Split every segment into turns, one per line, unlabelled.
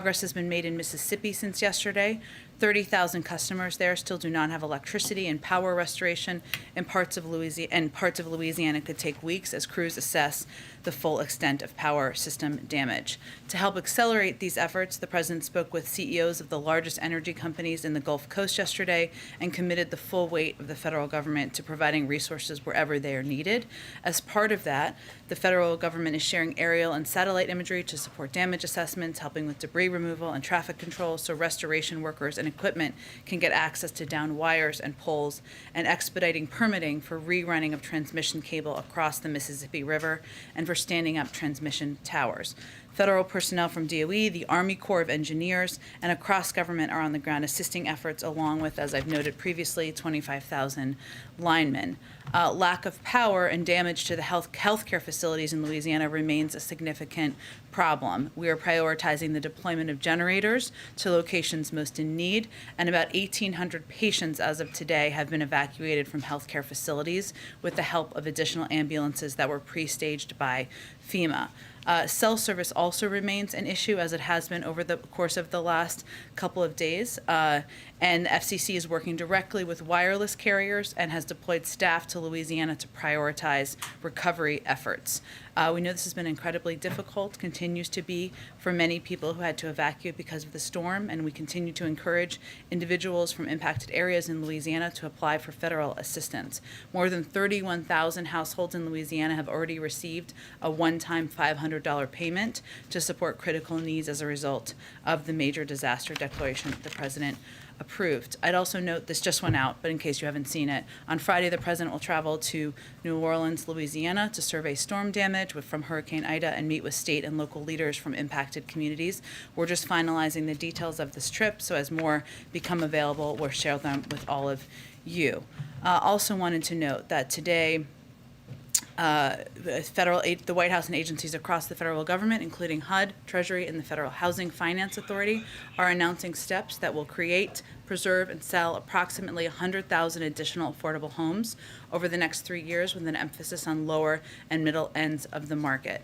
Progress has been made in Mississippi since yesterday. 30,000 customers there still do not have electricity, and power restoration in parts of Louisiana could take weeks as crews assess the full extent of power system damage. To help accelerate these efforts, the President spoke with CEOs of the largest energy companies in the Gulf Coast yesterday and committed the full weight of the federal government to providing resources wherever they are needed. As part of that, the federal government is sharing aerial and satellite imagery to support damage assessments, helping with debris removal and traffic control so restoration workers and equipment can get access to downed wires and poles, and expediting permitting for rerunning of transmission cable across the Mississippi River and for standing up transmission towers. Federal personnel from DOE, the Army Corps of Engineers, and across government are on the ground assisting efforts, along with, as I've noted previously, 25,000 linemen. Lack of power and damage to the healthcare facilities in Louisiana remains a significant problem. We are prioritizing the deployment of generators to locations most in need, and about 1,800 patients as of today have been evacuated from healthcare facilities with the help of additional ambulances that were pre-staged by FEMA. Cell service also remains an issue, as it has been over the course of the last couple of days. And the FCC is working directly with wireless carriers and has deployed staff to Louisiana to prioritize recovery efforts. We know this has been incredibly difficult, continues to be for many people who had to evacuate because of the storm, and we continue to encourage individuals from impacted areas in Louisiana to apply for federal assistance. More than 31,000 households in Louisiana have already received a one-time $500 payment to support critical needs as a result of the major disaster declaration that the President approved. I'd also note, this just went out, but in case you haven't seen it, on Friday the President will travel to New Orleans, Louisiana to survey storm damage from Hurricane Ida and meet with state and local leaders from impacted communities. We're just finalizing the details of this trip, so as more become available, we'll share them with all of you. Also wanted to note that today, the White House and agencies across the federal government, including HUD, Treasury, and the Federal Housing Finance Authority, are announcing steps that will create, preserve, and sell approximately 100,000 additional affordable homes over the next 3 years, with an emphasis on lower and middle ends of the market.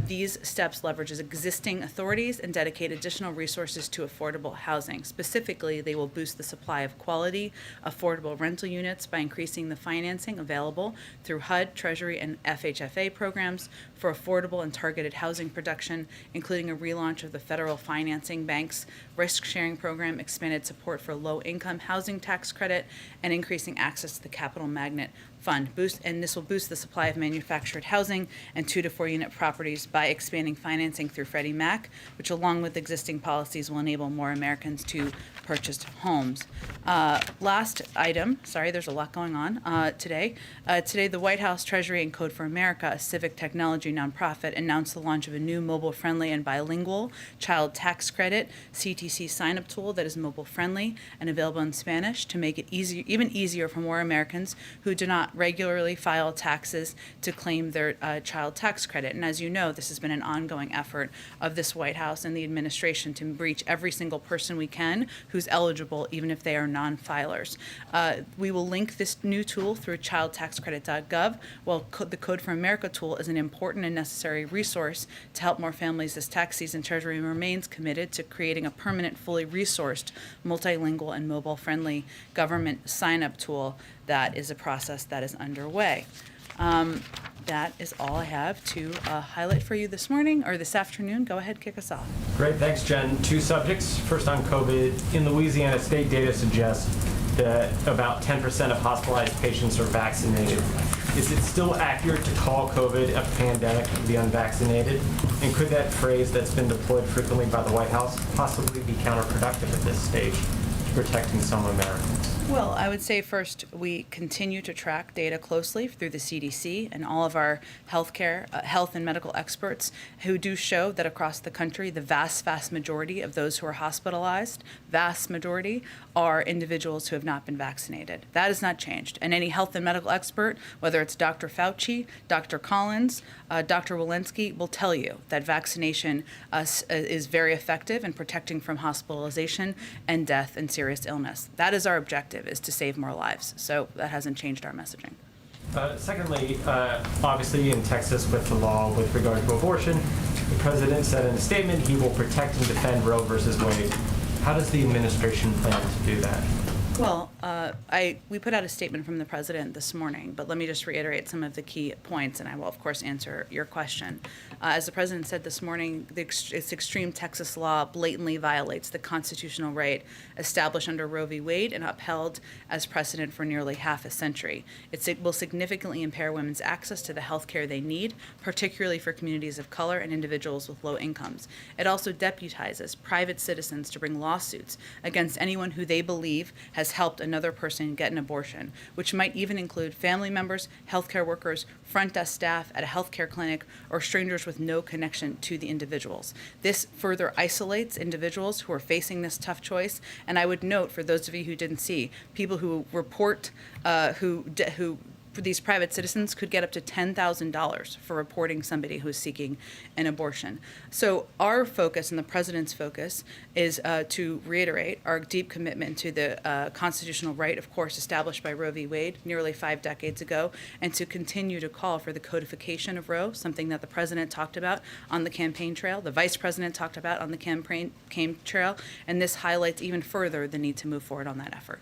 These steps leverage existing authorities and dedicate additional resources to affordable housing. Specifically, they will boost the supply of quality, affordable rental units by increasing the financing available through HUD, Treasury, and FHFA programs for affordable and targeted housing production, including a relaunch of the Federal Financing Bank's risk-sharing program, expanded support for low-income housing tax credit, and increasing access to the Capital Magnet Fund. This will boost the supply of manufactured housing and 2 to 4 unit properties by expanding financing through Freddie Mac, which, along with existing policies, will enable more Americans to purchase homes. Last item, sorry, there's a lot going on today. Today, the White House, Treasury, and Code for America, a civic technology nonprofit, announced the launch of a new mobile-friendly and bilingual child tax credit CTC sign-up tool that is mobile-friendly and available in Spanish to make it even easier for more Americans who do not regularly file taxes to claim their child tax credit. And as you know, this has been an ongoing effort of this White House and the administration to reach every single person we can who's eligible, even if they are non-filers. We will link this new tool through childtaxcredit.gov, while the Code for America tool is an important and necessary resource to help more families this tax season. Treasury remains committed to creating a permanent, fully resourced, multilingual, and mobile-friendly government sign-up tool. That is a process that is underway. That is all I have to highlight for you this morning or this afternoon. Go ahead, kick us off.
Great, thanks, Jen. 2 subjects. First on COVID. In Louisiana, state data suggests that about 10% of hospitalized patients are vaccinated. Is it still accurate to call COVID a pandemic of the unvaccinated? And could that phrase that's been deployed frequently by the White House possibly be counterproductive at this stage to protecting some Americans?
Well, I would say first, we continue to track data closely through the CDC and all of our health and medical experts who do show that across the country, the vast majority of those who are hospitalized, vast majority, are individuals who have not been vaccinated. That has not changed. And any health and medical expert, whether it's Dr. Fauci, Dr. Collins, Dr. Walensky, will tell you that vaccination is very effective in protecting from hospitalization and death and serious illness. That is our objective, is to save more lives. So that hasn't changed our messaging.
Secondly, obviously in Texas with the law with regard to abortion, The president said in a statement he will protect and defend Roe versus Wade. How does the administration plan to do that?
Well, we put out a statement from the president this morning, but let me just reiterate some of the key points, and I will, of course, answer your question. As the president said this morning, its extreme Texas law blatantly violates the constitutional right established under Roe v. Wade and upheld as precedent for nearly half a century. It will significantly impair women's access to the health care they need, particularly for communities of color and individuals with low incomes. It also deputizes private citizens to bring lawsuits against anyone who they believe has helped another person get an abortion, which might even include family members, healthcare workers, front desk staff at a healthcare clinic, or strangers with no connection to the individuals. This further isolates individuals who are facing this tough choice. And I would note, for those of you who didn't see, people who report these private citizens could get up to $10,000 for reporting somebody who's seeking an abortion. So our focus and the president's focus is to reiterate our deep commitment to the constitutional right, of course, established by Roe v. Wade nearly 5 decades ago, and to continue to call for the codification of Roe, something that the president talked about on the campaign trail, the vice president talked about on the campaign trail, and this highlights even further the need to move forward on that effort.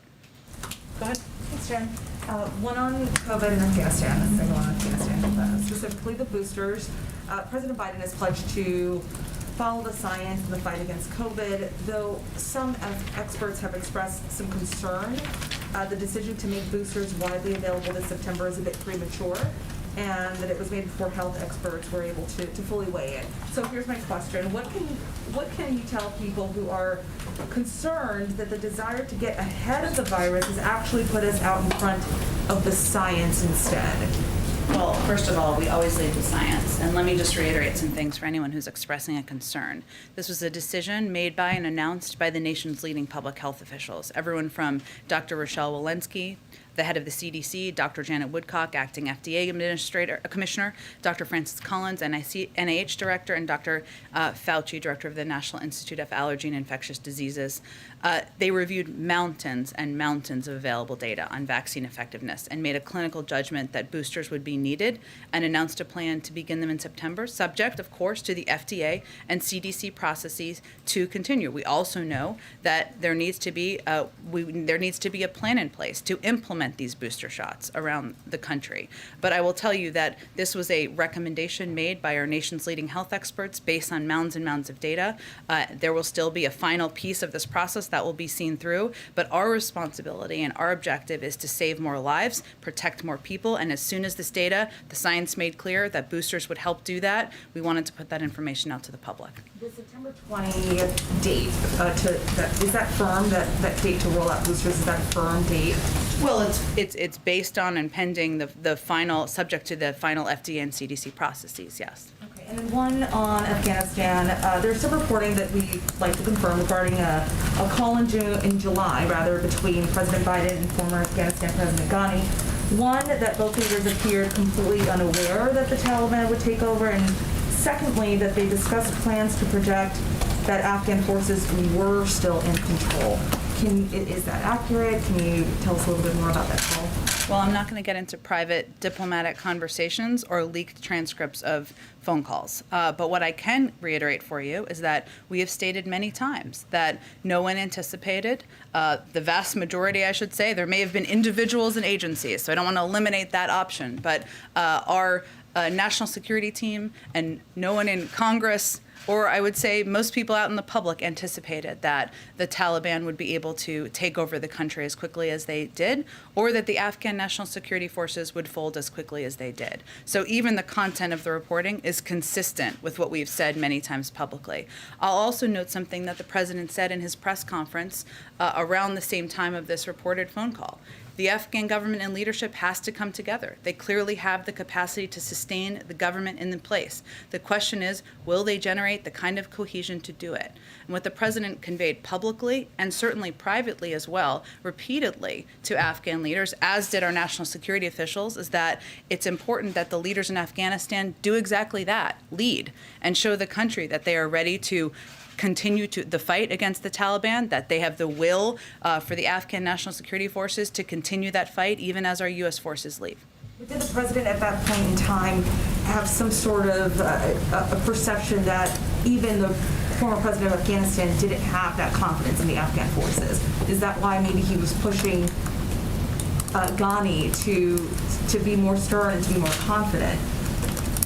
Go ahead.
Thanks, Jen. One on COVID and Afghanistan, the second one on Afghanistan, specifically the boosters. President Biden has pledged to follow the science in the fight against COVID, though some experts have expressed some concern. The decision to make boosters widely available this September is a bit premature, and that it was made before health experts were able to fully weigh it. So here's my question. What can you tell people who are concerned that the desire to get ahead of the virus has actually put us out in front of the science instead?
Well, first of all, we always lead with science. And let me just reiterate some things for anyone who's expressing a concern. This was a decision made by and announced by the nation's leading public health officials, everyone from Dr. Rochelle Walensky, the head of the CDC, Dr. Janet Woodcock, acting FDA commissioner, Dr. Francis Collins, NIH director, and Dr. Fauci, director of the National Institute of Allergy and Infectious Diseases. They reviewed mountains and mountains of available data on vaccine effectiveness and made a clinical judgment that boosters would be needed and announced a plan to begin them in September, subject, of course, to the FDA and CDC processes to continue. We also know that there needs to be a plan in place to implement these booster shots around the country. But I will tell you that this was a recommendation made by our nation's leading health experts based on mounds and mounds of data. There will still be a final piece of this process that will be seen through, but our responsibility and our objective is to save more lives, protect more people, and as soon as this data, the science made clear that boosters would help do that, we wanted to put that information out to the public.
The September 20th date, is that firm, that date to roll out boosters, is that a firm date?
Well, it's based on and pending the final, subject to the final FDA and CDC processes, yes.
Okay, and then one on Afghanistan. There's some reporting that we'd like to confirm regarding a call in July, between President Biden and former Afghanistan President Ghani. One, that both leaders appeared completely unaware that the Taliban would take over, and secondly, that they discussed plans to project that Afghan forces were still in control. Is that accurate? Can you tell us a little bit more about that call?
Well, I'm not going to get into private diplomatic conversations or leaked transcripts of phone calls. But what I can reiterate for you is that we have stated many times that no one anticipated, the vast majority, I should say, there may have been individuals and agencies, so I don't want to eliminate that option, but our national security team and no one in Congress, or I would say most people out in the public, anticipated that the Taliban would be able to take over the country as quickly as they did, or that the Afghan National Security Forces would fold as quickly as they did. So even the content of the reporting is consistent with what we've said many times publicly. I'll also note something that the president said in his press conference around the same time of this reported phone call. The Afghan government and leadership has to come together. They clearly have the capacity to sustain the government in place. The question is, will they generate the kind of cohesion to do it? And what the president conveyed publicly, and certainly privately as well, repeatedly to Afghan leaders, as did our national security officials, is that it's important that the leaders in Afghanistan do exactly that, lead, and show the country that they are ready to continue to the fight against the Taliban, that they have the will for the Afghan National Security Forces to continue that fight even as our U.S. forces leave.
Did the president at that point in time have some sort of a perception that even the former president of Afghanistan didn't have that confidence in the Afghan forces. Is that why maybe he was pushing Ghani to be more stern and to be more confident?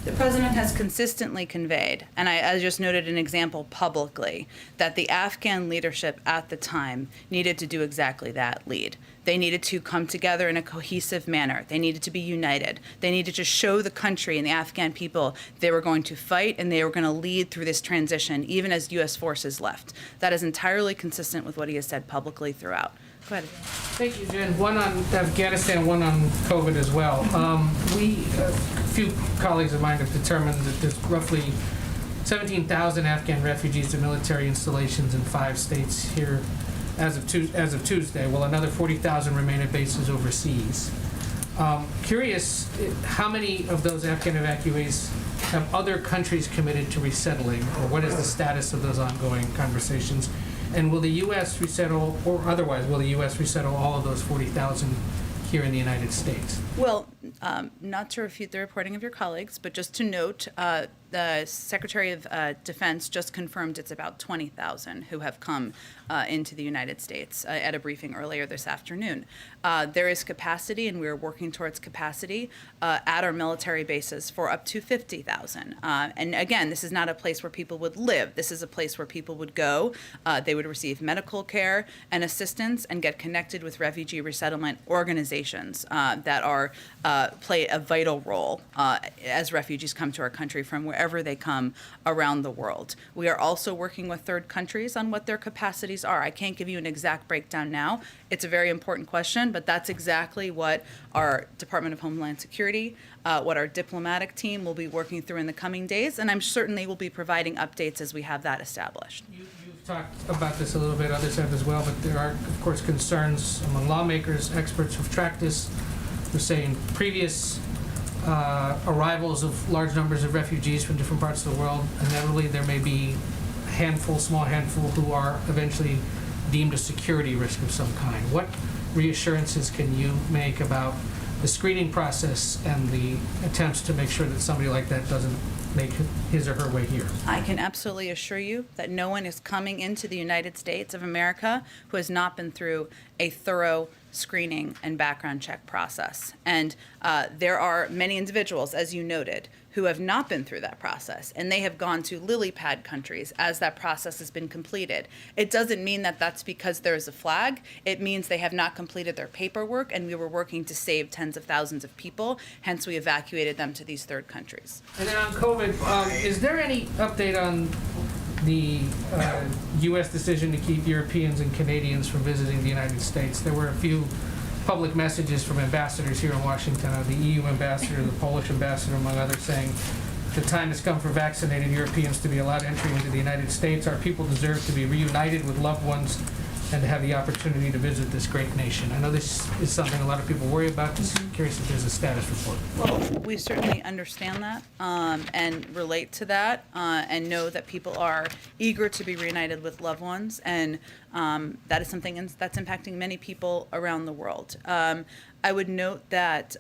The president has consistently conveyed, and I just noted an example publicly, that the Afghan leadership at the time needed to do exactly that, lead. They needed to come together in a cohesive manner. They needed to be united. They needed to show the country and the Afghan people they were going to fight and they were going to lead through this transition, even as U.S. forces left. That is entirely consistent with what he has said publicly throughout. Go ahead.
Thank you, Jen. One on Afghanistan, one on COVID as well. A few colleagues of mine have determined that there's roughly 17,000 Afghan refugees in military installations in 5 states here as of Tuesday, while another 40,000 remain at bases overseas. Curious, how many of those Afghan evacuees have other countries committed to resettling, or what is the status of those ongoing conversations? And will the U.S. resettle, or otherwise, will the U.S. resettle all of those 40,000 here in the United States?
Well, not to refute the reporting of your colleagues, but just to note, the Secretary of Defense just confirmed it's about 20,000 who have come into the United States at a briefing earlier this afternoon. There is capacity, and we're working towards capacity at our military bases for up to 50,000. And again, this is not a place where people would live. This is a place where people would go. They would receive medical care and assistance and get connected with refugee resettlement organizations that are play a vital role as refugees come to our country from wherever they come around the world. We are also working with third countries on what their capacities are. I can't give you an exact breakdown now. It's a very important question, but that's exactly what our Department of Homeland Security, what our diplomatic team will be working through in the coming days, and I'm certain they will be providing updates as we have that established.
You've talked about this a little bit, others have as well, but there are, of course, concerns among lawmakers, experts who've tracked this, who say in previous arrivals of large numbers of refugees from different parts of the world, inevitably there may be a handful, small handful, who are eventually deemed a security risk of some kind. What reassurances can you make about the screening process and the attempts to make sure that somebody like that doesn't make his or her way here?
I can absolutely assure you that no one is coming into the United States of America who has not been through a thorough screening and background check process. And there are many individuals, as you noted, who have not been through that process, and they have gone to lily pad countries as that process has been completed. It doesn't mean that that's because there's a flag. It means they have not completed their paperwork, and we were working to save tens of thousands of people, hence we evacuated them to these third countries.
And then on COVID, is there any update on the U.S. decision to keep Europeans and Canadians from visiting the United States? There were a few public messages from ambassadors here in Washington, the EU ambassador, the Polish ambassador, among others, saying the time has come for vaccinated Europeans to be allowed entry into the United States. Our people deserve to be reunited with loved ones and to have the opportunity to visit this great nation. I know this is something a lot of people worry about. Just curious if there's a status report.
Well, we certainly understand that and relate to that and know that people are eager to be reunited with loved ones, and that is something that's impacting many people around the world. I would note that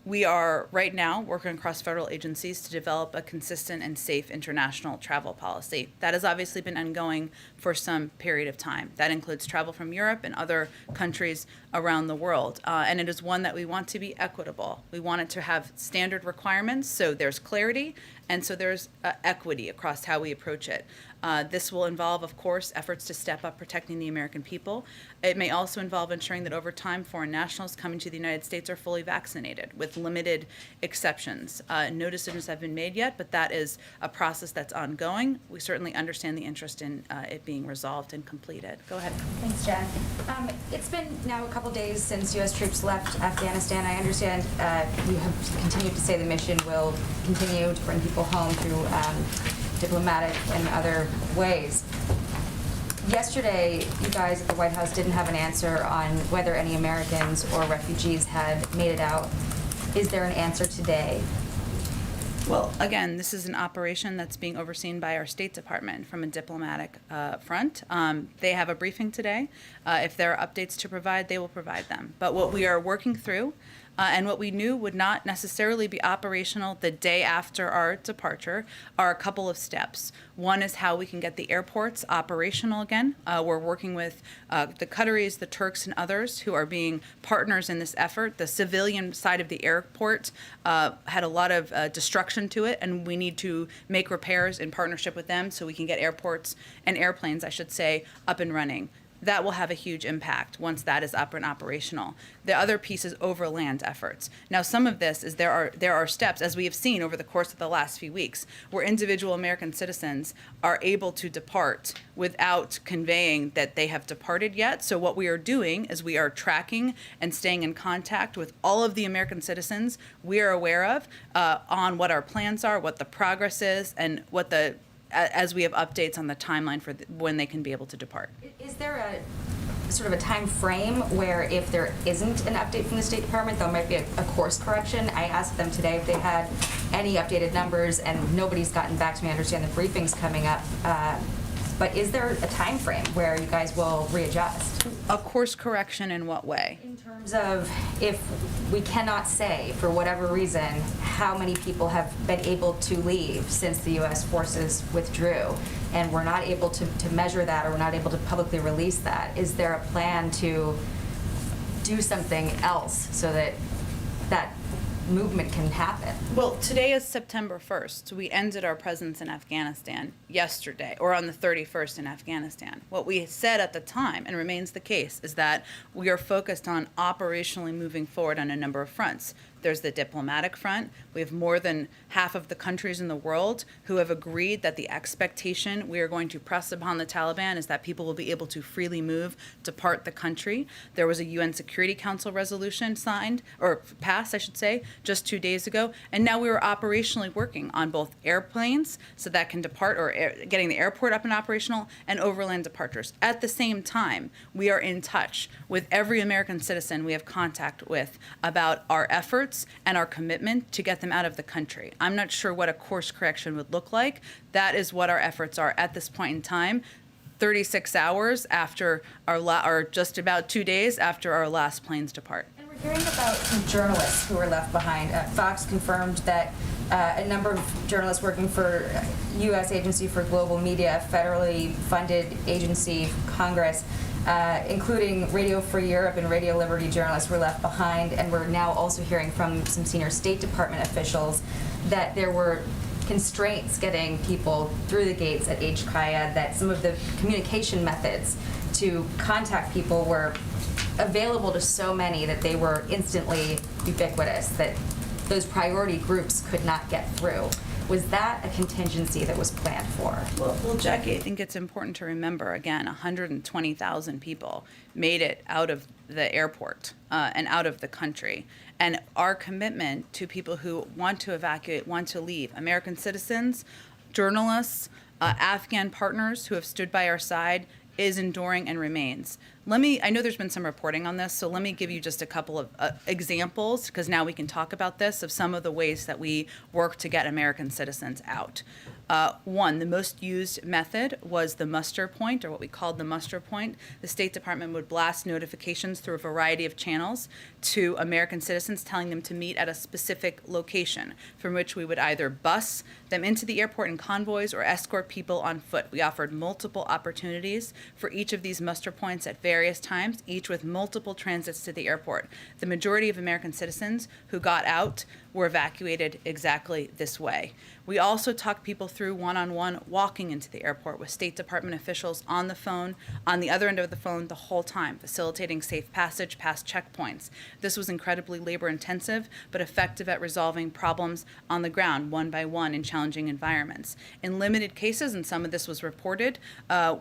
we are right now working across federal agencies to develop a consistent and safe international travel policy. That has obviously been ongoing for some period of time. That includes travel from Europe and other countries around the world. And it is one that we want to be equitable. We want it to have standard requirements, so there's clarity, and so there's equity across how we approach it. This will involve, of course, efforts to step up protecting the American people. It may also involve ensuring that over time foreign nationals coming to the United States are fully vaccinated, with limited exceptions. No decisions have been made yet, but that is a process that's ongoing. We certainly understand the interest in it being resolved and completed. Go ahead.
Thanks, Jen. It's been now a couple days since U.S. troops left Afghanistan. I understand you have continued to say the mission will continue to bring people home through diplomatic and other ways. Yesterday, you guys at the White House didn't have an answer on whether any Americans or refugees had made it out. Is there an answer today?
Well, again, this is an operation that's being overseen by our State Department from a diplomatic front. They have a briefing today. If there are updates to provide, they will provide them. But what we are working through And what we knew would not necessarily be operational the day after our departure are a couple of steps. One is how we can get the airports operational again. We're working with the Qataris, the Turks, and others who are being partners in this effort. The civilian side of the airport had a lot of destruction to it, and we need to make repairs in partnership with them so we can get airports and airplanes, I should say, up and running. That will have a huge impact once that is up and operational. The other piece is overland efforts. Now, some of this is there are steps, as we have seen over the course of the last few weeks, where individual American citizens are able to depart without conveying that they have departed yet. So what we are doing is we are tracking and staying in contact with all of the American citizens we are aware of on what our plans are, what the progress is, and as we have updates on the timeline for when they can be able to depart.
Is there a sort of a time frame where if there isn't an update from the State Department, there might be a course correction? I asked them today if they had any updated numbers, and nobody's gotten back to me. I understand the briefing's coming up. But is there a time frame where you guys will readjust?
A course correction in what way?
In terms of if we cannot say, for whatever reason, how many people have been able to leave since the U.S. forces withdrew, and we're not able to measure that, or we're not able to publicly release that, is there a plan to do something else so that that movement can happen?
Well, today is September 1st. So we ended our presence in Afghanistan yesterday, or on the 31st in Afghanistan. What we said at the time, and remains the case, is that we are focused on operationally moving forward on a number of fronts. There's the diplomatic front. We have more than half of the countries in the world who have agreed that the expectation we are going to press upon the Taliban is that people will be able to freely move, depart the country. There was a UN Security Council resolution signed, or passed, I should say, just 2 days ago. And now we are operationally working on both airplanes, so that can depart, or getting the airport up and operational, and overland departures. At the same time, we are in touch with every American citizen we have contact with about our efforts and our commitment to get them out of the country. I'm not sure what a course correction would look like. That is what our efforts are at this point in time, 36 hours after or just about 2 days after our last planes depart.
And we're hearing about some journalists who were left behind. Fox confirmed that a number of journalists working for U.S. Agency for Global Media, federally funded agency, Congress, including Radio Free Europe and Radio Liberty journalists, were left behind. And we're now also hearing from some senior State Department officials that there were constraints getting people through the gates at HKIA, that some of the communication methods to contact people were available to so many that they were instantly ubiquitous, that those priority groups could not get through. Was that a contingency that was planned for?
Well, Jackie, I think it's important to remember, again, 120,000 people made it out of the airport and out of the country. And our commitment to people who want to evacuate, want to leave, American citizens, journalists, Afghan partners who have stood by our side, is enduring and remains. I know there's been some reporting on this, so let me give you just a couple of examples, because now we can talk about this, of some of the ways that we work to get American citizens out. One, the most used method was the muster point, or what we called the muster point. The State Department would blast notifications through a variety of channels to American citizens telling them to meet at a specific location, from which we would either bus them into the airport in convoys or escort people on foot. We offered multiple opportunities for each of these muster points at various times, each with multiple transits to the airport. The majority of American citizens who got out were evacuated exactly this way. We also talked people through one-on-one walking into the airport with State Department officials on the phone, on the other end of the phone the whole time, facilitating safe passage past checkpoints. This was incredibly labor-intensive, but effective at resolving problems on the ground, one by one, in challenging environments. In limited cases, and some of this was reported,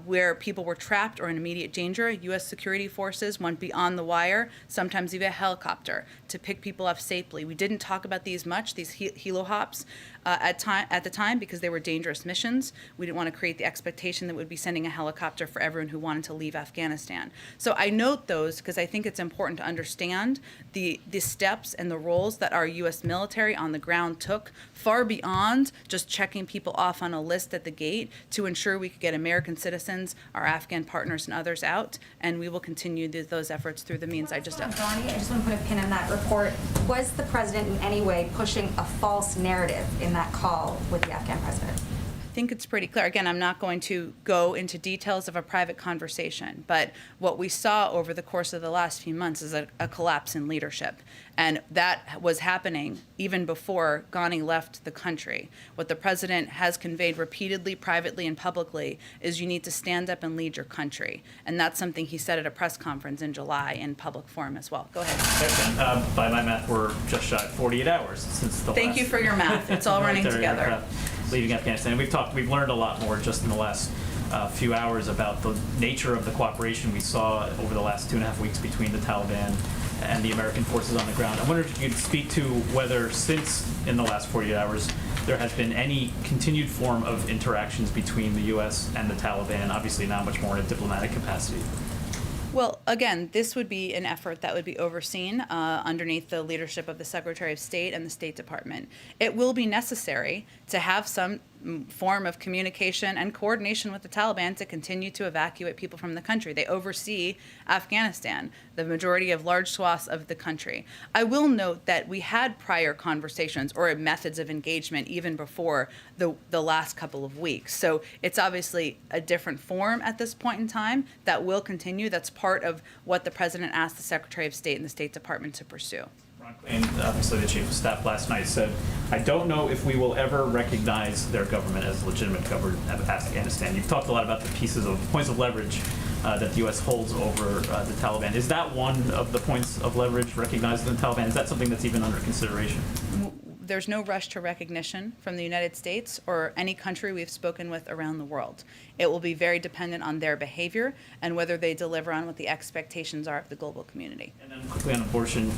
where people were trapped or in immediate danger, U.S. security forces went beyond the wire, sometimes even a helicopter, to pick people up safely. We didn't talk about these much, these helo hops, at the time, because they were dangerous missions. We didn't want to create the expectation that we'd be sending a helicopter for everyone who wanted to leave Afghanistan. So I note those because I think it's important to understand the steps and the roles that our U.S. military on the ground took, far beyond just checking people off on a list at the gate, to ensure we could get American citizens, our Afghan partners, and others out. And we will continue those efforts through the means I just outlined.
Donnie, I just want to put a pin in that report. Was the president in any way pushing a false narrative in that call with the Afghan president?
I think it's pretty clear. Again, I'm not going to go into details of a private conversation, but what we saw over the course of the last few months is a collapse in leadership. And that was happening even before Ghani left the country. What the president has conveyed repeatedly, privately, and publicly is you need to stand up and lead your country. And that's something he said at a press conference in July in public forum as well. Go ahead.
By my math, we're just shy of 48 hours since the
Thank you for your math. It's all running
military
together.
aircraft leaving Afghanistan. We've learned a lot more just in the last few hours about the nature of the cooperation we saw over the last 2.5 weeks between the Taliban and the American forces on the ground. I wonder if you could speak to whether since in the last 48 hours there has been any continued form of interactions between the U.S. and the Taliban, obviously now much more in a diplomatic capacity.
Well, again, this would be an effort that would be overseen underneath the leadership of the Secretary of State and the State Department. It will be necessary to have some form of communication and coordination with the Taliban to continue to evacuate people from the country. They oversee Afghanistan, the majority of large swaths of the country. I will note that we had prior conversations or methods of engagement even before the last couple of weeks. So it's obviously a different form at this point in time that will continue. That's part of what the president asked the Secretary of State and the State Department to pursue.
And obviously the chief of staff last night said, I don't know if we will ever recognize their government as legitimate government of Afghanistan. You've talked a lot about the points of leverage that the U.S. holds over the Taliban. Is that one of the points of leverage recognized in the Taliban? Is that something that's even under consideration?
There's no rush to recognition from the United States or any country we've spoken with around the world. It will be very dependent on their behavior and whether they deliver on what the expectations are of the global community.
And then quickly on abortion,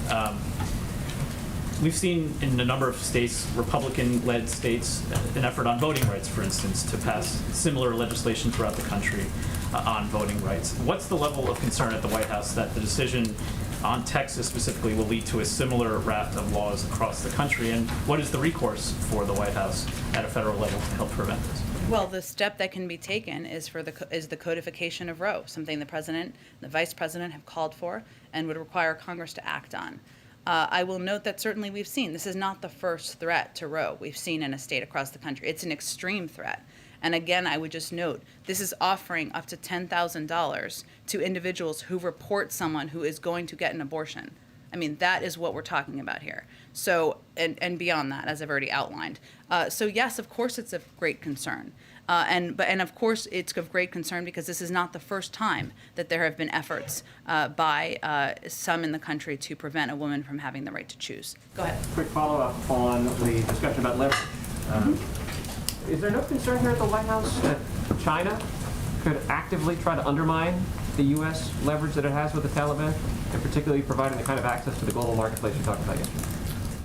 we've seen in a number of states, Republican-led states, an effort on voting rights, for instance, to pass similar legislation throughout the country on voting rights. What's the level of concern at the White House that the decision on Texas specifically will lead to a similar raft of laws across the country? And what is the recourse for the White House at a federal level to help prevent this?
Well, the step that can be taken is the codification of Roe, something the president, the vice president have called for and would require Congress to act on. I will note that certainly we've seen, this is not the first threat to Roe we've seen in a state across the country. It's an extreme threat. And again, I would just note, this is offering up to $10,000 to individuals who report someone who is going to get an abortion. I mean, that is what we're talking about here. So, and beyond that, as I've already outlined. So yes, of course it's of great concern. And of course it's of great concern because this is not the first time that there have been efforts by some in the country to prevent a woman from having the right to choose. Go ahead.
Quick follow-up on the discussion about leverage. Is there no concern here at the White House that China could actively try to undermine the U.S. leverage that it has with the Taliban, and particularly providing the kind of access to the global marketplace you talked about yesterday?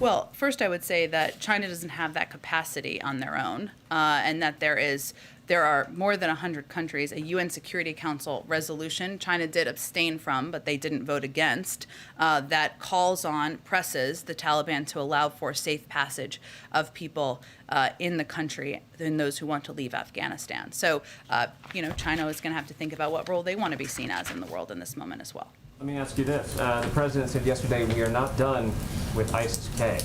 Well, first I would say that China doesn't have that capacity on their own, and that there are more than 100 countries, a UN Security Council resolution China did abstain from, but they didn't vote against, that presses the Taliban to allow for safe passage of people in the country and those who want to leave Afghanistan. So, China is going to have to think about what role they want to be seen as in the world in this moment as well.
Let me ask you this. The president said yesterday, we are not done with ISIS-K.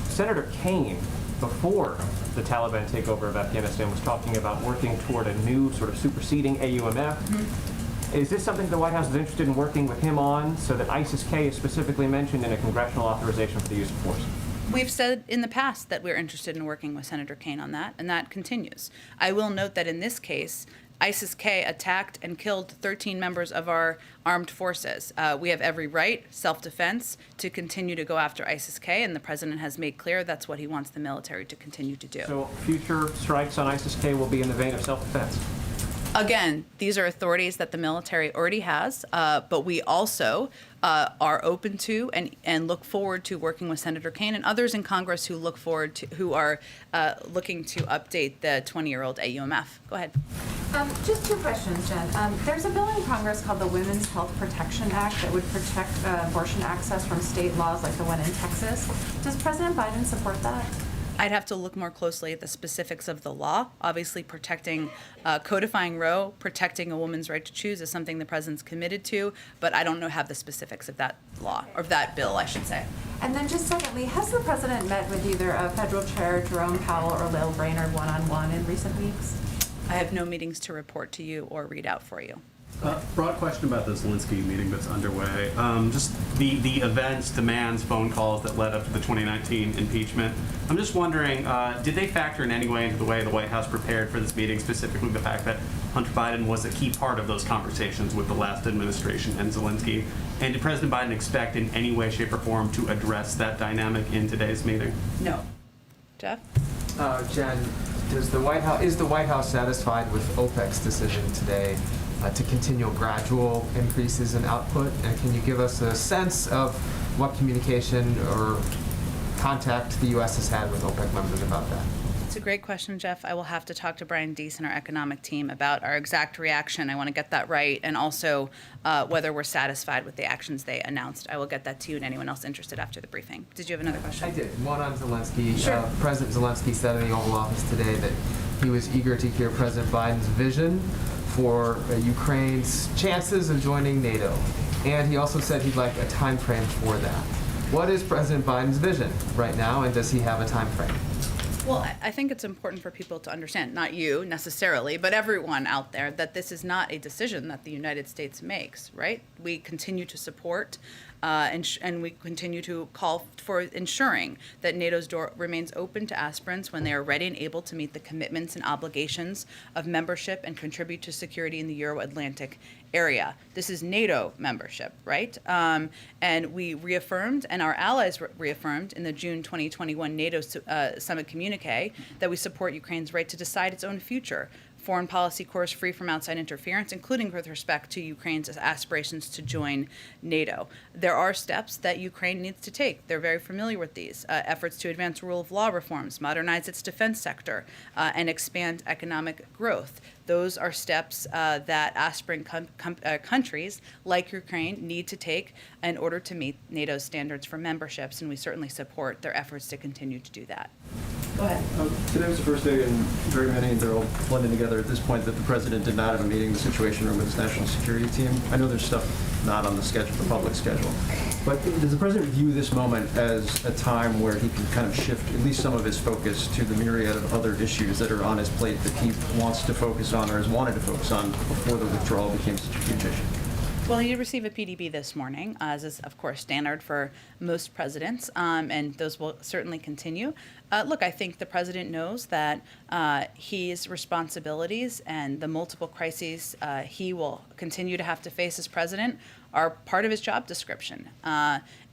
Senator Kaine, before the Taliban takeover of Afghanistan, was talking about working toward a new sort of superseding AUMF. Is this something the White House is interested in working with him on, so that ISIS-K is specifically mentioned in a congressional authorization for the use of force?
We've said in the past that we're interested in working with Senator Kaine on that, and that continues. I will note that in this case, ISIS-K attacked and killed 13 members of our armed forces. We have every right, self-defense, to continue to go after ISIS-K, and the president has made clear that's what he wants the military to continue to do. So
future strikes on ISIS-K will be in the vein of self-defense?
Again, these are authorities that the military already has, but we also are open to and look forward to working with Senator Kaine and others in Congress who are looking to update the 20-year-old AUMF. Go ahead.
Just two questions, Jen. There's a bill in Congress called the Women's Health Protection Act that would protect abortion access from state laws like the one in Texas. Does President Biden support that?
I'd have to look more closely at the specifics of the law. Obviously, codifying Roe, protecting a woman's right to choose is something the president's committed to, but I don't have the specifics of that law, or of that bill, I should say.
And then just secondly, has the president met with either Federal Chair Jerome Powell or Lael Brainerd one-on-one in recent weeks?
I have no meetings to report to you or read out for you.
Broad question about the Zelensky meeting that's underway. Just the events, demands, phone calls that led up to the 2019 impeachment. I'm just wondering, did they factor in any way into the way the White House prepared for this meeting, specifically the fact that Hunter Biden was a key part of those conversations with the last administration and Zelensky? And did President Biden expect in any way, shape, or form to address that dynamic in today's meeting?
No. Jeff?
Jen, is the White House satisfied with OPEC's decision today to continue gradual increases in output? And can you give us a sense of what communication or contact the U.S. has had with OPEC members about that?
It's a great question, Jeff. I will have to talk to Brian Deese and our economic team about our exact reaction. I want to get that right, and also whether we're satisfied with the actions they announced. I will get that to you and anyone else interested after the briefing. Did you have another question?
I did. One on Zelensky.
Sure.
President Zelensky said in the Oval Office today that he was eager to hear President Biden's vision for Ukraine's chances of joining NATO. And he also said he'd like a time frame for that. What is President Biden's vision right now, and does he have a time frame?
Well, I think it's important for people to understand, not you necessarily, but everyone out there, that this is not a decision that the United States makes, right? We continue to support and we continue to call for ensuring that NATO's door remains open to aspirants when they are ready and able to meet the commitments and obligations of membership and contribute to security in the Euro-Atlantic area. This is NATO membership, right? And we reaffirmed, and our allies reaffirmed in the June 2021 NATO summit communique that we support Ukraine's right to decide its own future. Foreign policy course free from outside interference, including with respect to Ukraine's aspirations to join NATO. There are steps that Ukraine needs to take. They're very familiar with these efforts to advance rule of law reforms, modernize its defense sector, and expand economic growth. Those are steps that aspirant countries like Ukraine need to take in order to meet NATO's standards for memberships, and we certainly support their efforts to continue to do that. Go ahead.
Today was the first day in very many, and they're all blending together at this point, that the president did not have a meeting in the Situation Room with his national security team. I know there's stuff not on the schedule, the public schedule, but does the president view this moment as a time where he can kind of shift at least some of his focus to the myriad of other issues that are on his plate that he wants to focus on or has wanted to focus on before the withdrawal became such a huge issue?
Well, he did receive a PDB this morning, as is, of course, standard for most presidents, and those will certainly continue. Look, I think the president knows that his responsibilities and the multiple crises he will continue to have to face as president are part of his job description.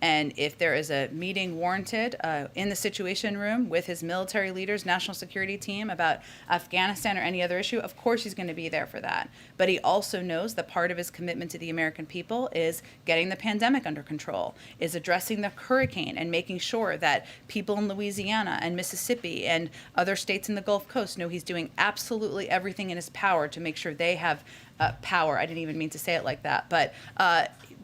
And if there is a meeting warranted in the Situation Room with his military leaders, national security team about Afghanistan or any other issue, of course he's going to be there for that. But he also knows that part of his commitment to the American people is getting the pandemic under control, is addressing the hurricane and making sure that people in Louisiana and Mississippi and other states in the Gulf Coast know he's doing absolutely everything in his power to make sure they have power. I didn't even mean to say it like that, but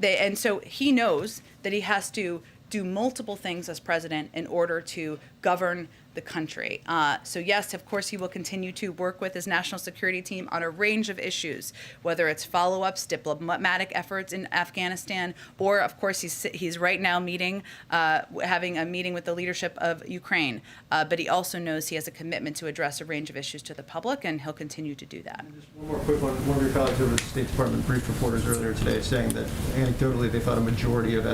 and so he knows that he has to do multiple things as president in order to govern the country. So yes, of course, he will continue to work with his national security team on a range of issues, whether it's follow-ups, diplomatic efforts in Afghanistan, or of course, he's right now having a meeting with the leadership of Ukraine. But he also knows he has a commitment to address a range of issues to the public, and he'll continue to do that.
Just one more quick one. One of your colleagues over at the State Department briefed reporters earlier today saying that anecdotally they thought a majority of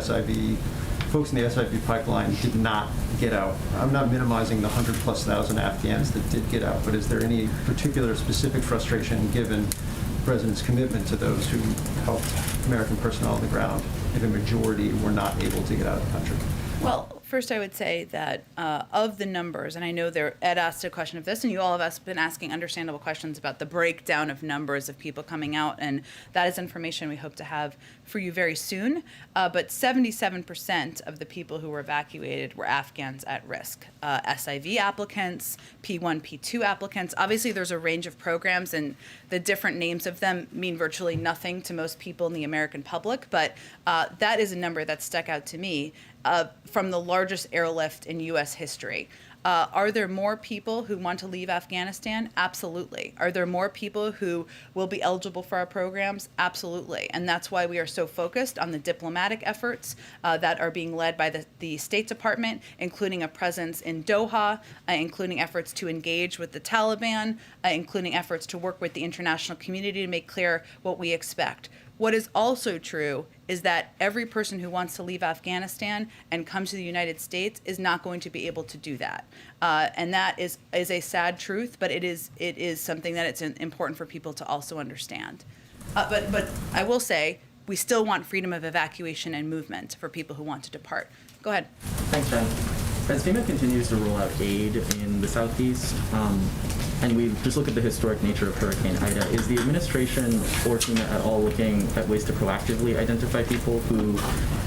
folks in the SIV pipeline did not get out. I'm not minimizing the 100,000+ Afghans that did get out, but is there any particular specific frustration given the President's commitment to those who helped American personnel on the ground if a majority were not able to get out of the country?
Well, first I would say that of the numbers, and I know Ed asked a question of this, and you all have been asking understandable questions about the breakdown of numbers of people coming out, and that is information we hope to have for you very soon. But 77% of the people who were evacuated were Afghans at risk. SIV applicants, P1, P2 applicants. Obviously, there's a range of programs, and the different names of them mean virtually nothing to most people in the American public, but that is a number that stuck out to me from the largest airlift in U.S. history. Are there more people who want to leave Afghanistan? Absolutely. Are there more people who will be eligible for our programs? Absolutely. And that's why we are so focused on the diplomatic efforts that are being led by the State Department, including a presence in Doha, including efforts to engage with the Taliban, including efforts to work with the international community to make clear what we expect. What is also true is that every person who wants to leave Afghanistan and come to the United States is not going to be able to do that. And that is a sad truth, but it is something that it's important for people to also understand. But I will say, we still want freedom of evacuation and movement for people who want to depart. Go ahead.
Thanks, Jen. As FEMA continues to roll out aid in the Southeast, and we just look at the historic nature of Hurricane Ida, is the administration or FEMA at all looking at ways to proactively identify people who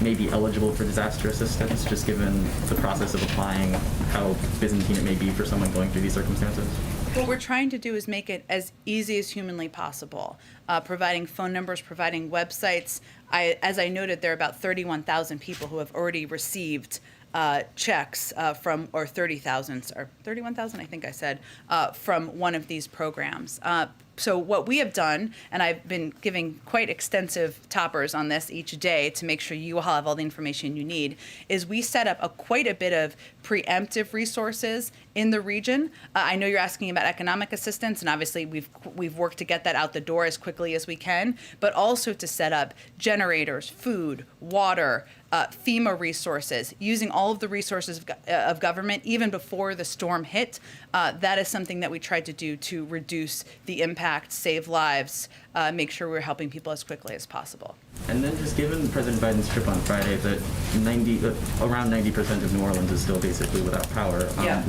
may be eligible for disaster assistance, just given the process of applying, how Byzantine it may be for someone going through these circumstances?
What we're trying to do is make it as easy as humanly possible, providing phone numbers, providing websites. As I noted, there are about 31,000 people who have already received checks from, or 30,000, or 31,000, I think I said, from one of these programs. So what we have done, and I've been giving quite extensive toppers on this each day to make sure you all have all the information you need, is we set up quite a bit of preemptive resources in the region. I know you're asking about economic assistance, and obviously we've worked to get that out the door as quickly as we can, but also to set up generators, food, water, FEMA resources, using all of the resources of government even before the storm hit. That is something that we tried to do to reduce the impact, save lives, make sure we're helping people as quickly as possible.
And then just given President Biden's trip on Friday that around 90% of New Orleans is still basically without power,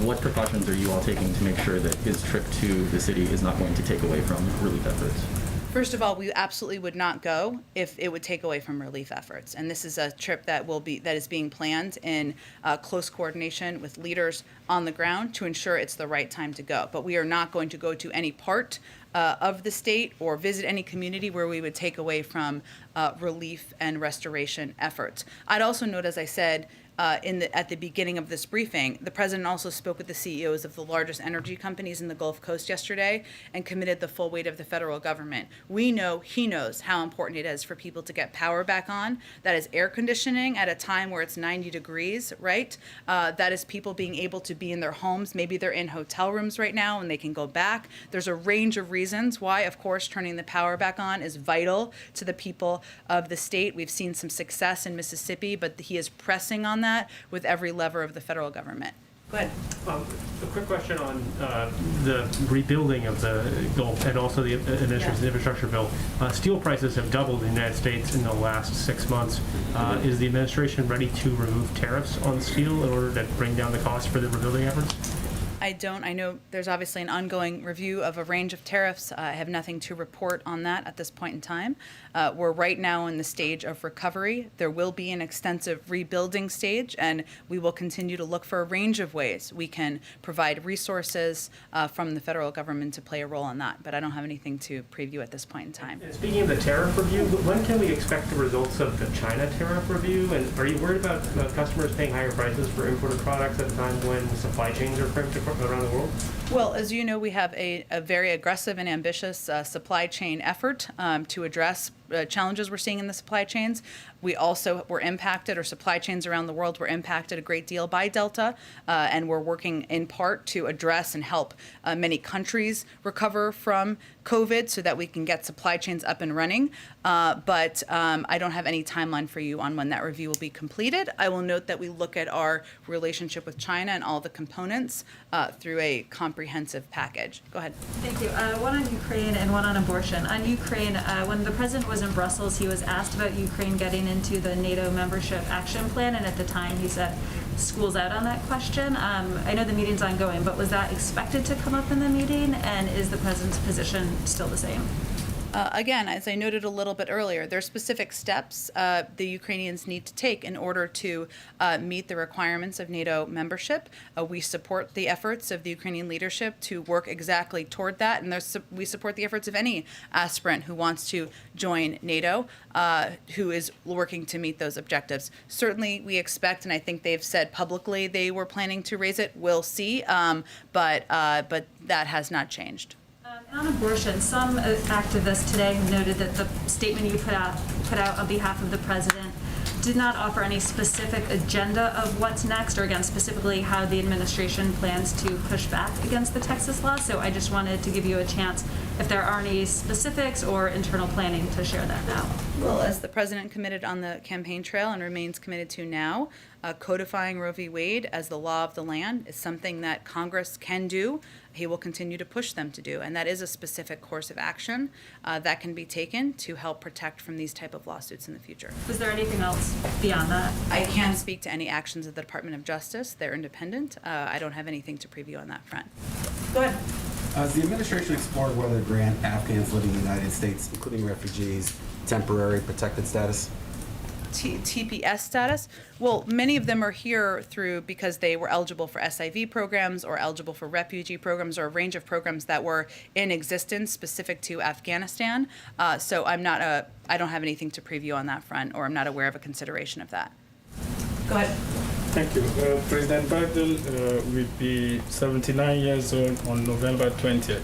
what precautions are you all taking to make sure that his trip to the city is not going to take away from relief efforts?
First of all, we absolutely would not go if it would take away from relief efforts. And this is a trip that is being planned in close coordination with leaders on the ground to ensure it's the right time to go. But we are not going to go to any part of the state or visit any community where we would take away from relief and restoration efforts. I'd also note, as I said, at the beginning of this briefing, the president also spoke with the CEOs of the largest energy companies in the Gulf Coast yesterday and committed the full weight of the federal government. We know he knows how important it is for people to get power back on. That is air conditioning at a time where it's 90 degrees, right? That is people being able to be in their homes. Maybe they're in hotel rooms right now and they can go back. There's a range of reasons why, of course, turning the power back on is vital to the people of the state. We've seen some success in Mississippi, but he is pressing on that with every lever of the federal government. Go ahead.
A quick question on the rebuilding of the Gulf and also the administration's infrastructure bill. Steel prices have doubled in the United States in the last 6 months. Is the administration ready to remove tariffs on steel in order to bring down the cost for the rebuilding efforts?
I don't. I know there's obviously an ongoing review of a range of tariffs. I have nothing to report on that at this point in time. We're right now in the stage of recovery. There will be an extensive rebuilding stage, and we will continue to look for a range of ways we can provide resources from the federal government to play a role in that. But I don't have anything to preview at this point in time.
And speaking of the tariff review, when can we expect the results of the China tariff review? And are you worried about customers paying higher prices for imported products at a time when supply chains are crimped around the world?
Well, as you know, we have a very aggressive and ambitious supply chain effort to address challenges we're seeing in the supply chains. We also were impacted, or supply chains around the world were impacted a great deal by Delta, and we're working in part to address and help many countries recover from COVID so that we can get supply chains up and running. But I don't have any timeline for you on when that review will be completed. I will note that we look at our relationship with China and all the components through a comprehensive package. Go ahead.
Thank you. One on Ukraine and one on abortion. On Ukraine, when the president was in Brussels, he was asked about Ukraine getting into the NATO membership action plan, and at the time he said school's out on that question. I know the meeting's ongoing, but was that expected to come up in the meeting, and is the president's position still the same?
Again, as I noted a little bit earlier, there are specific steps the Ukrainians need to take in order to meet the requirements of NATO membership. We support the efforts of the Ukrainian leadership to work exactly toward that, and we support the efforts of any aspirant who wants to join NATO, who is working to meet those objectives. Certainly, we expect, and I think they've said publicly they were planning to raise it. We'll see, but that has not changed.
On abortion, some activists today have noted that the statement you put out on behalf of the president did not offer any specific agenda of what's next, or again, specifically how the administration plans to push back against the Texas law. So I just wanted to give you a chance if there are any specifics or internal planning to share that now.
Well, as the president committed on the campaign trail and remains committed to now, codifying Roe v. Wade as the law of the land is something that Congress can do. He will continue to push them to do, and that is a specific course of action that can be taken to help protect from these type of lawsuits in the future.
Was there anything else beyond that?
I can't speak to any actions of the Department of Justice. They're independent. I don't have anything to preview on that front. Go ahead.
Has the administration explored whether to grant Afghans living in the United States, including refugees, temporary protected status?
TPS status? Well, many of them are here because they were eligible for SIV programs or eligible for refugee programs or a range of programs that were in existence specific to Afghanistan. So I don't have anything to preview on that front, or I'm not aware of a consideration of that. Go ahead.
Thank you. President Biden will be 79 years old on November 20th.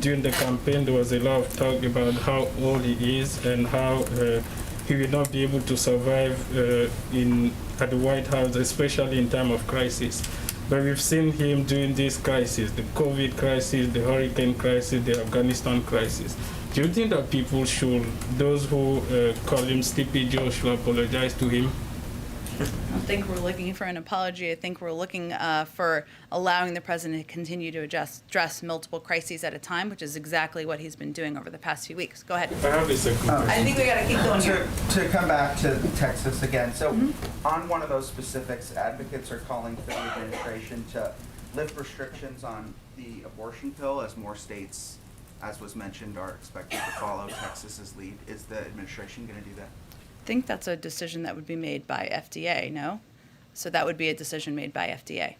During the campaign, there was a lot of talk about how old he is and how he will not be able to survive at the White House, especially in time of crisis. But we've seen him during this crisis, the COVID crisis, the hurricane crisis, the Afghanistan crisis. Do you think that people those who call him Sleepy Joe, should apologize to him?
I don't think we're looking for an apology. I think we're looking for allowing the president to continue to address multiple crises at a time, which is exactly what he's been doing over the past few weeks. Go ahead. I think we got to keep going here.
To come back to Texas again, so on one of those specifics, advocates are calling for the administration to lift restrictions on the abortion pill as more states, as was mentioned, are expected to follow Texas's lead. Is the administration going to do that?
I think that's a decision that would be made by FDA, no? So that would be a decision made by FDA.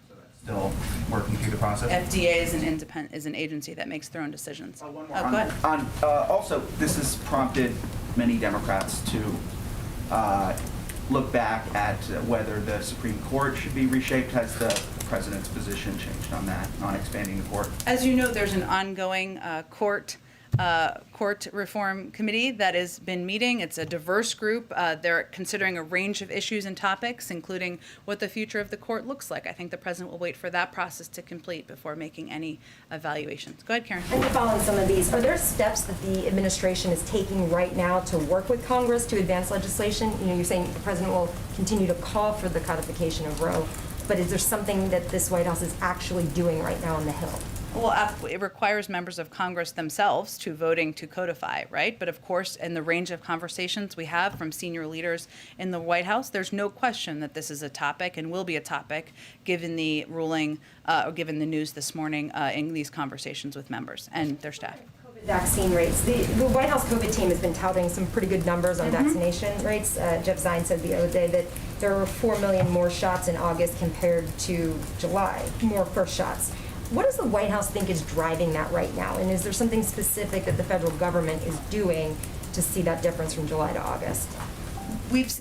So that's still working through the process?
FDA is an agency that makes their own decisions.
One more.
Go ahead.
Also, this has prompted many Democrats to look back at whether the Supreme Court should be reshaped. Has the president's position changed on that, on expanding the court?
As you know, there's an ongoing court reform committee that has been meeting. It's a diverse group. They're considering a range of issues and topics, including what the future of the court looks like. I think the president will wait for that process to complete before making any evaluations. Go ahead, Karen.
And to follow on some of these, are there steps that the administration is taking right now to work with Congress to advance legislation? You know, you're saying the president will continue to call for the codification of Roe, but is there something that this White House is actually doing right now on the Hill?
Well, it requires members of Congress themselves to voting to codify, right? But of course, in the range of conversations we have from senior leaders in the White House, there's no question that this is a topic and will be a topic given the ruling, or given the news this morning in these conversations with members and their staff.
Vaccine rates. The White House COVID team has been touting some pretty good numbers on vaccination rates. Jeff Zients said the other day that there were 4 million more shots in August compared to July, more first shots. What does the White House think is driving that right now? And is there something specific that the federal government is doing to see that difference from July to August?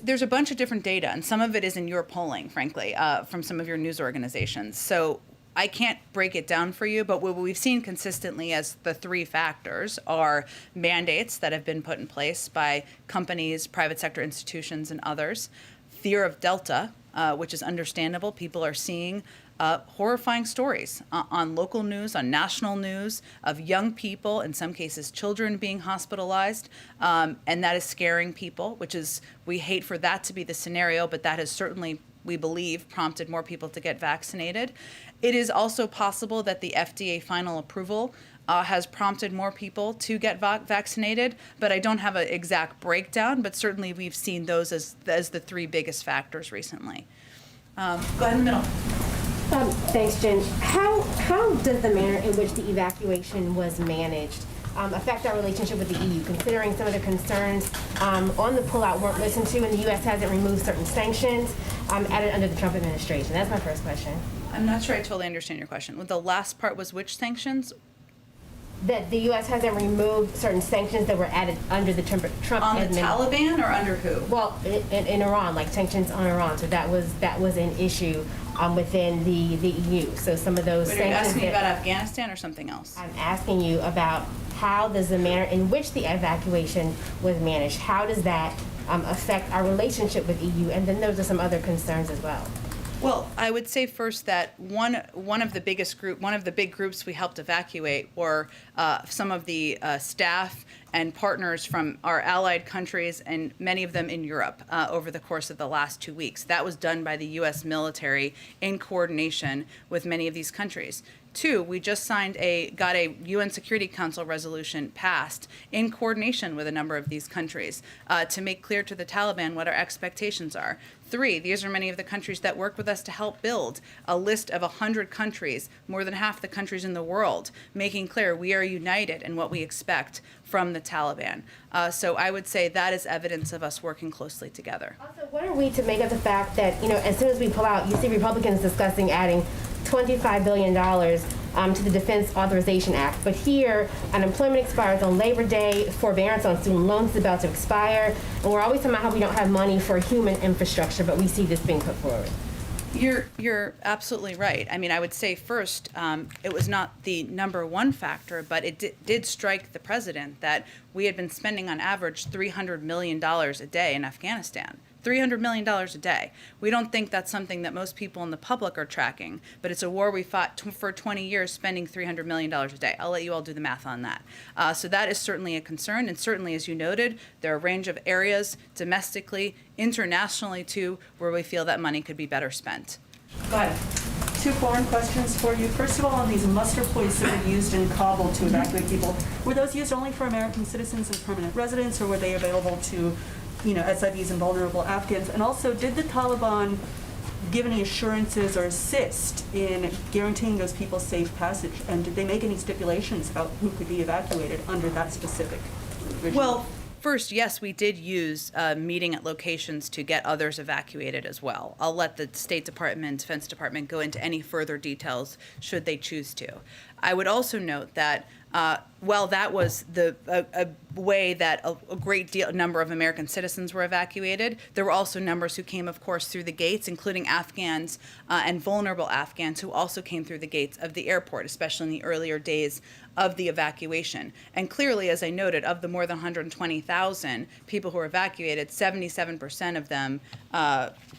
There's a bunch of different data, and some of it is in your polling, frankly, from some of your news organizations. So I can't break it down for you, but what we've seen consistently as the three factors are mandates that have been put in place by companies, private sector institutions, and others. Fear of Delta, which is understandable. People are seeing horrifying stories on local news, on national news, of young people, in some cases children being hospitalized, and that is scaring people, which is, we hate for that to be the scenario, but that has certainly, we believe, prompted more people to get vaccinated. It is also possible that the FDA final approval has prompted more people to get vaccinated, but I don't have an exact breakdown, but certainly we've seen those as the three biggest factors recently. Go ahead in the middle.
Thanks, Jen. How does the manner in which the evacuation was managed affect our relationship with the EU, considering some of the concerns on the pullout weren't listened to, and the U.S. hasn't removed certain sanctions added under the Trump administration? That's my first question.
I'm not sure I totally understand your question. The last part was which sanctions?
That the U.S. hasn't removed certain sanctions that were added under the Trump
On the
administration.
Taliban or under who?
Well, in Iran, like sanctions on Iran. So that was an issue within the EU. So some of those
Wait, are you
sanctions.
asking me about Afghanistan or something else?
I'm asking you about how does the manner in which the evacuation was managed, how does that affect our relationship with EU? And then those are some other concerns as well.
Well, I would say first that one of the big groups we helped evacuate were some of the staff and partners from our allied countries, and many of them in Europe over the course of the last 2 weeks. That was done by the U.S. military in coordination with many of these countries. 2, we just got a UN Security Council resolution passed in coordination with a number of these countries to make clear to the Taliban what our expectations are. 3, these are many of the countries that work with us to help build a list of 100 countries, more than half the countries in the world, making clear we are united in what we expect from the Taliban. So I would say that is evidence of us working closely together.
Also, what are we to make of the fact that, as soon as we pull out, you see Republicans discussing adding $25 billion to the Defense Authorization Act. But here, unemployment expires on Labor Day, forbearance on student loans is about to expire, and we're always talking about how we don't have money for human infrastructure, but we see this being put forward.
You're absolutely right. I mean, I would say first, it was not the number one factor, but it did strike the president that we had been spending on average $300 million a day in Afghanistan. $300 million a day. We don't think that's something that most people in the public are tracking, but it's a war we fought for 20 years, spending $300 million a day. I'll let you all do the math on that. So that is certainly a concern, and certainly, as you noted, there are a range of areas, domestically, internationally too, where we feel that money could be better spent.
Go ahead. 2 foreign questions for you. First of all, on these muster points that were used in Kabul to evacuate people, were those used only for American citizens and permanent residents, or were they available to SIVs and vulnerable Afghans? And also, did the Taliban give any assurances or assist in guaranteeing those people safe passage? And did they make any stipulations about who could be evacuated under that specific regime?
Well, first, yes, we did use meeting at locations to get others evacuated as well. I'll let the State Department, Defense Department go into any further details should they choose to. I would also note that while that was a way that a great number of American citizens were evacuated, there were also numbers who came, of course, through the gates, including Afghans and vulnerable Afghans who also came through the gates of the airport, especially in the earlier days of the evacuation. And clearly, as I noted, of the more than 120,000 people who were evacuated, 77% of them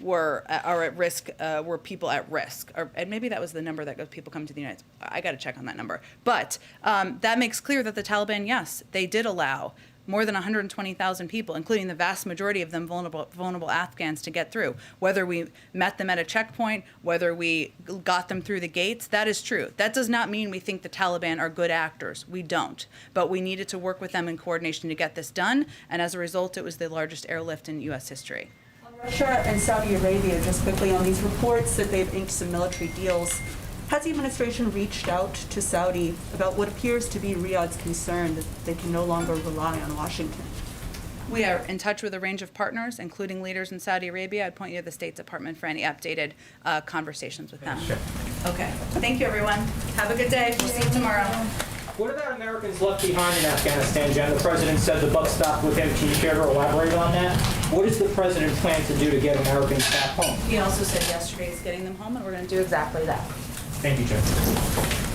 were at risk, were people at risk. And maybe that was the number that people come to the United States. I got to check on that number. But that makes clear that the Taliban, yes, they did allow more than 120,000 people, including the vast majority of them vulnerable Afghans, to get through. Whether we met them at a checkpoint, whether we got them through the gates, that is true. That does not mean we think the Taliban are good actors. We don't. But we needed to work with them in coordination to get this done, and as a result, it was the largest airlift in U.S. history.
Russia and Saudi Arabia, just quickly on these reports that they've inked some military deals. Has the administration reached out to Saudi about what appears to be Riyadh's concern that they can no longer rely on Washington?
We are in touch with a range of partners, including leaders in Saudi Arabia. I'd point you to the State Department for any updated conversations with them.
Sure.
Okay. Thank you, everyone. Have a good day. We'll see you tomorrow.
What about Americans left behind in Afghanistan, Jen? The president said the buck stopped with him. Can you care to elaborate on that? What does the president plan to do to get Americans back home?
He also said yesterday he's getting them home, and we're going to do exactly that.
Thank you, Jen.